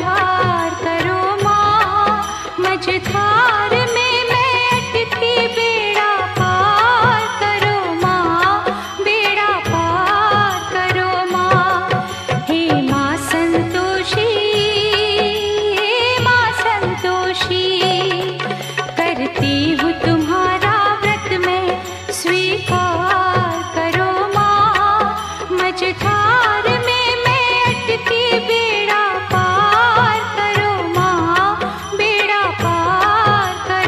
उद्धार करो माँ। मझधार में मैं अटकी, बेड़ा पार करो माँ, बेड़ा पार करो माँ। हे माँ संतोषी, हे माँ संतोषी, करती हूँ तुम्हारा व्रत मैं स्वीकार करो माँ। मझधार में मैं अटकी, बेड़ा पार करो माँ, बेड़ा पार करो।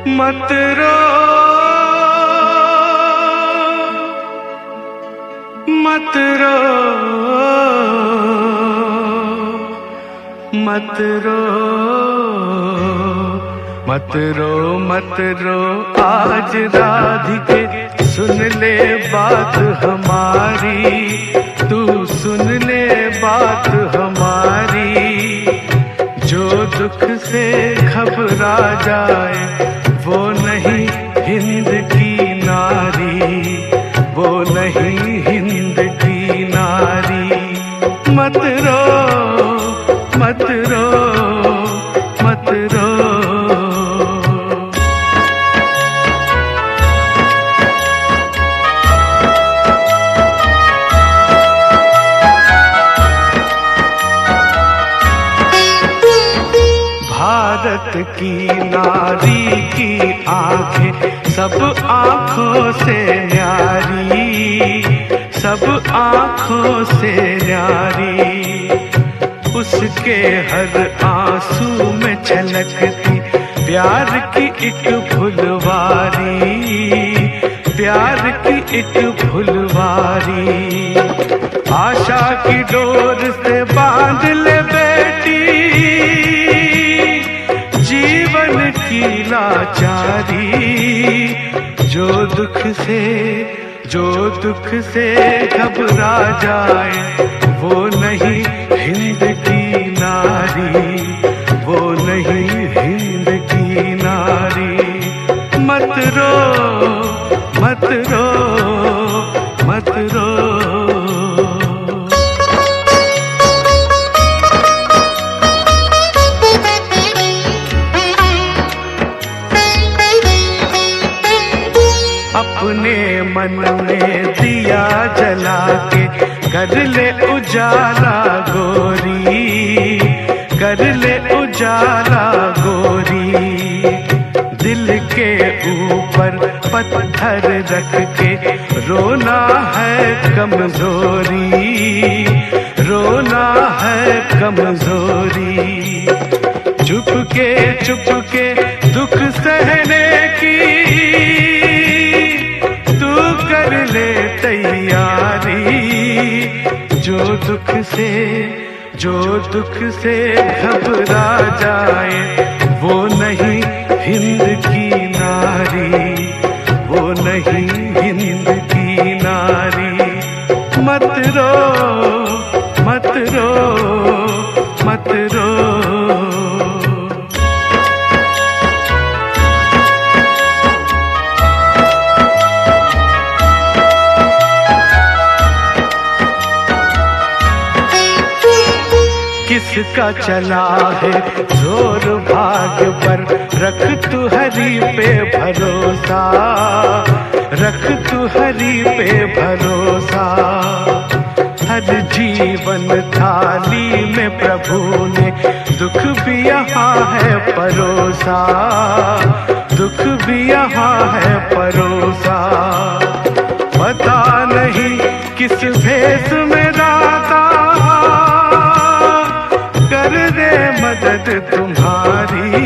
मत रो मत रो मत रो मत रो मत रो आज राधिके सुन ले बात हमारी, तू सुन ले बात हमारी। जो दुख से घबरा जाए वो नहीं हिंद की नारी, वो नहीं हिंद की नारी। मत रो मत रो मत रो। भारत की नारी की आंखें सब आंखों से न्यारी, सब आंखों से न्यारी। उसके हर आंसू में छलकती प्यार की एक फुलवारी, प्यार की एक फुलवारी। आशा की डोर से बांध ले बेटी जीवन की लाचारी। जो दुख से घबरा जाए वो नहीं हिंद की नारी, वो नहीं हिंद की नारी। मत रो मत रो मत रो। अपने मन में दिया जला के कर ले उजाला गोरी, कर ले उजाला गोरी। दिल के ऊपर पत्थर रख के रोना है कमजोरी, रोना है कमजोरी। चुप के दुख सहने की तू कर ले तैयारी। जो दुख से घबरा जाए वो नहीं हिंद की नारी, वो नहीं हिंद की नारी। मत रो मत रो मत रो। किसका चला है जोर भाग्य पर, रख तू हरि पे भरोसा, रख तू हरि पे भरोसा। हर जीवन थाली में प्रभु ने दुख भी यहाँ है परोसा, दुख भी यहाँ है परोसा। पता नहीं किस भेष में राता कर दे मदद तुम्हारी।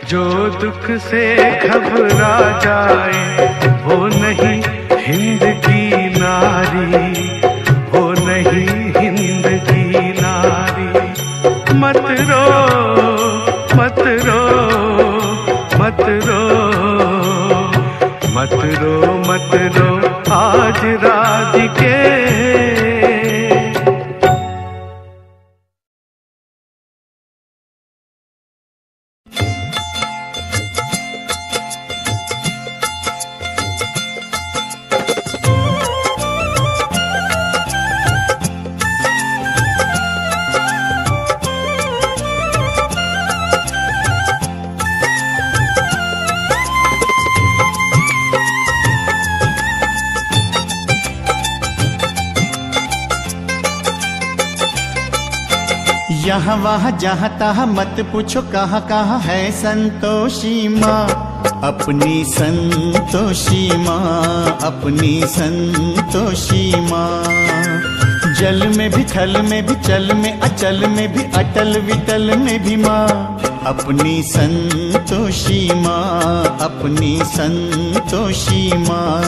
जो दुख से घबरा जाए वो नहीं हिंद की नारी, वो नहीं हिंद की नारी। मत रो मत रो मत रो मत रो मत रो आज राधिके। यहाँ वहाँ जहाँ तहाँ मत पूछो कहाँ कहाँ है संतोषी माँ, अपनी संतोषी माँ, अपनी संतोषी माँ। जल में भी थल में भी चल में अचल में भी अटल विटल में भी माँ अपनी संतोषी माँ, अपनी संतोषी माँ।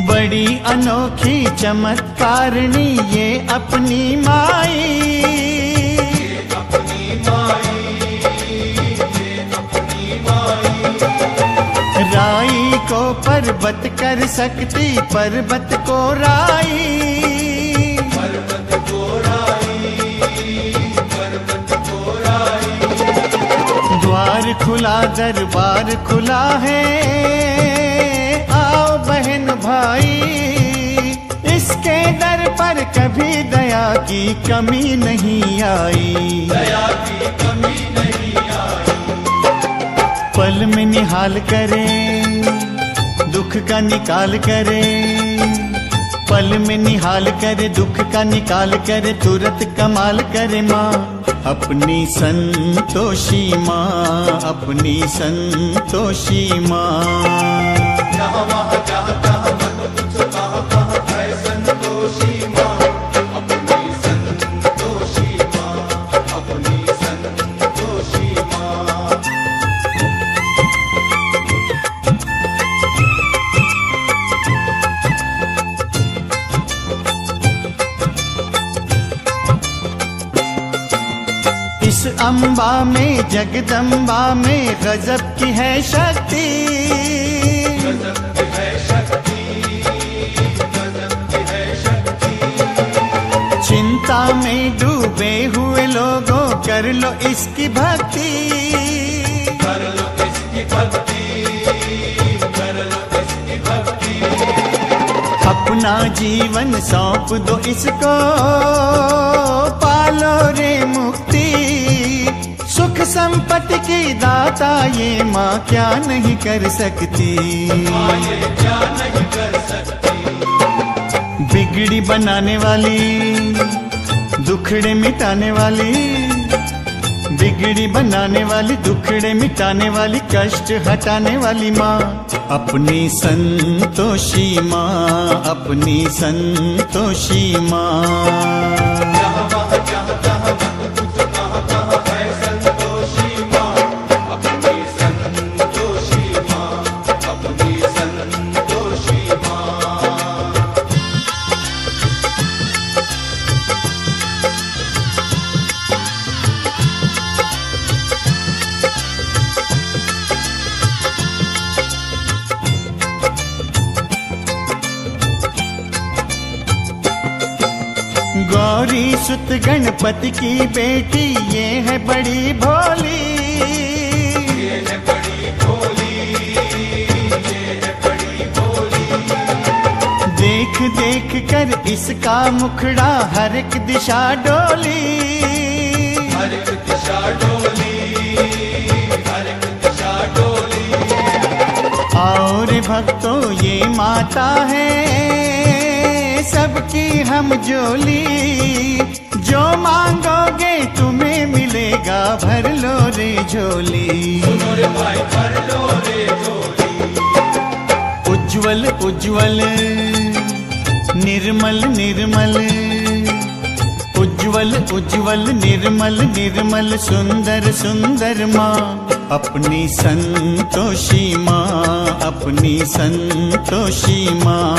बड़ी अनोखी चमत्कारणी ये अपनी माई, राई को पर्वत कर सकती पर्वत को राई, द्वार खुला दरबार खुला है, आओ बहन भाई, इसके दर पर कभी दया की कमी नहीं आई, दया की कमी नहीं आई। पल में निहाल करे दुख का निकाल करे, पल में निहाल करे दुख का निकाल करे, तुरंत कमाल करे माँ अपनी संतोषी माँ, अपनी संतोषी माँ। संतोषी माँ, अपनी संतोषी माँ, अपनी संतोषी माँ। इस अम्बा में जगदम्बा में गजब की है शक्ति, चिंता में डूबे हुए लोगों कर लो इसकी भक्ति, कर लो इसकी भक्ति, कर लो इसकी भक्ति। अपना जीवन सौंप दो इसको पालो रे मुक्ति, सुख संपत्ति की दाता ये माँ क्या नहीं कर सकती, क्या नहीं कर सकती। बिगड़ी बनाने वाली दुखड़े मिटाने वाली, बिगड़ी बनाने वाली दुखड़े मिटाने वाली, कष्ट हटाने वाली माँ अपनी संतोषी माँ, अपनी संतोषी माँ। गौरी सुत गणपति की बेटी ये है बड़ी भोली, ये है बड़ी भोली, ये है बड़ी भोली। देख देख कर इसका मुखड़ा हर एक दिशा डोली, हर एक दिशा डोली, हर एक दिशा डोली। आओ रे भक्तों ये माता है सबकी हम जोली, जो मांगोगे तुम्हें मिलेगा भर लो रे झोली, सुनो रे भाई भर लो रे झोली। उज्ज्वल उज्ज्वल निर्मल निर्मल, उज्ज्वल उज्ज्वल निर्मल निर्मल, सुंदर सुंदर माँ अपनी संतोषी माँ, अपनी संतोषी माँ।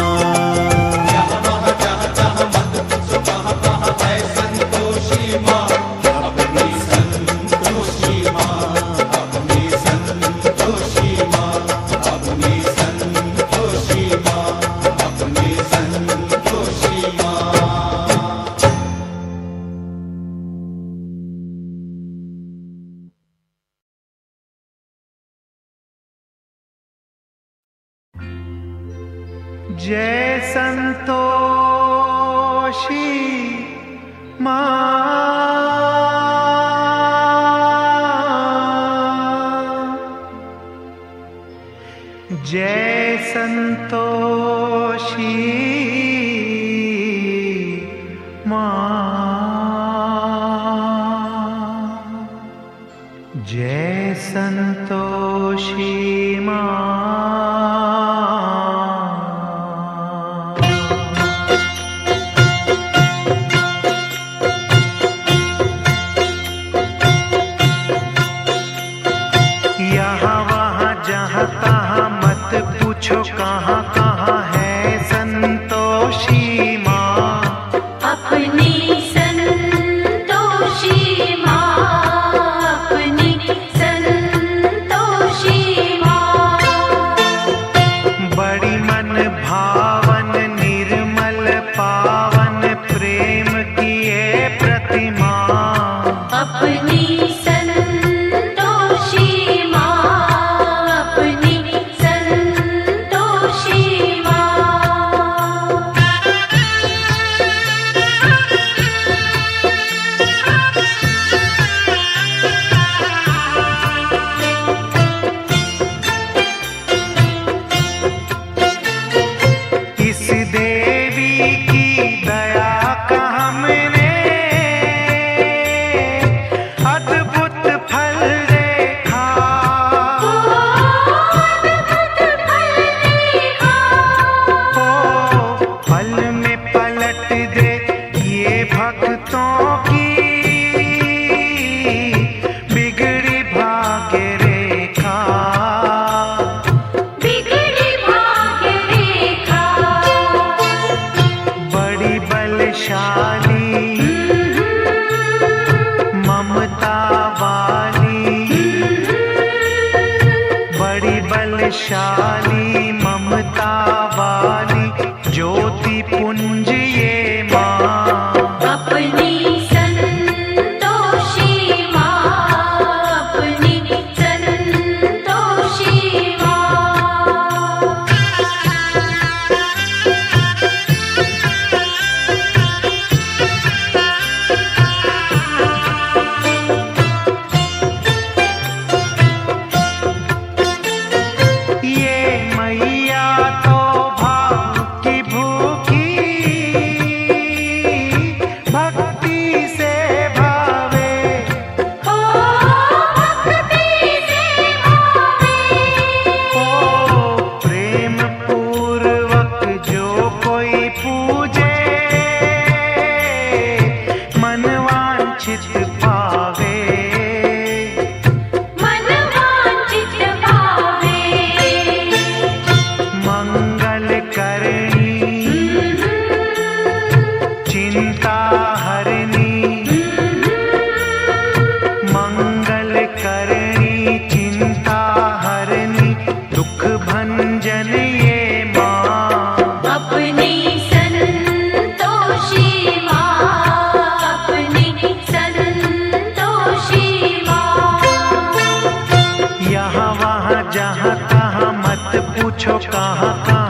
जय संतोषी जय संतोषी माँ, जय संतोषी माँ। यहाँ वहाँ जहाँ तहाँ मत पूछो कहाँ कहाँ है संतोषी माँ। अपनी संतोषी माँ, अपनी संतोषी माँ। बड़ी मन भावन निर्मल पावन प्रेम की ये प्रतिमा। अपनी संतोषी माँ, अपनी संतोषी माँ। इस देवी की दया का हमने अद्भुत फल देखा। ओ पल में पलट दे ये भक्तों की बिगड़ी भाग्य रेखा। बिगड़ी भाग्य रेखा। बड़ी बलशाली ममता वाली, बड़ी बलशाली ममता वाली ज्योति पुंज ये माँ। अपनी संतोषी माँ, अपनी संतोषी माँ। ये मैया तो भाव की भूखी भक्ति से भावे। ओ भक्ति से भावे। ओ प्रेम पूर्वक जो कोई पूजे मनवांछित पावे। मनवांछित पावे। मंगल करणी चिंता हरणी, मंगल करणी चिंता हरणी दुख भंजन ये माँ। अपनी संतोषी माँ, अपनी संतोषी माँ। यहाँ वहाँ जहाँ तहाँ मत पूछो कहाँ कहाँ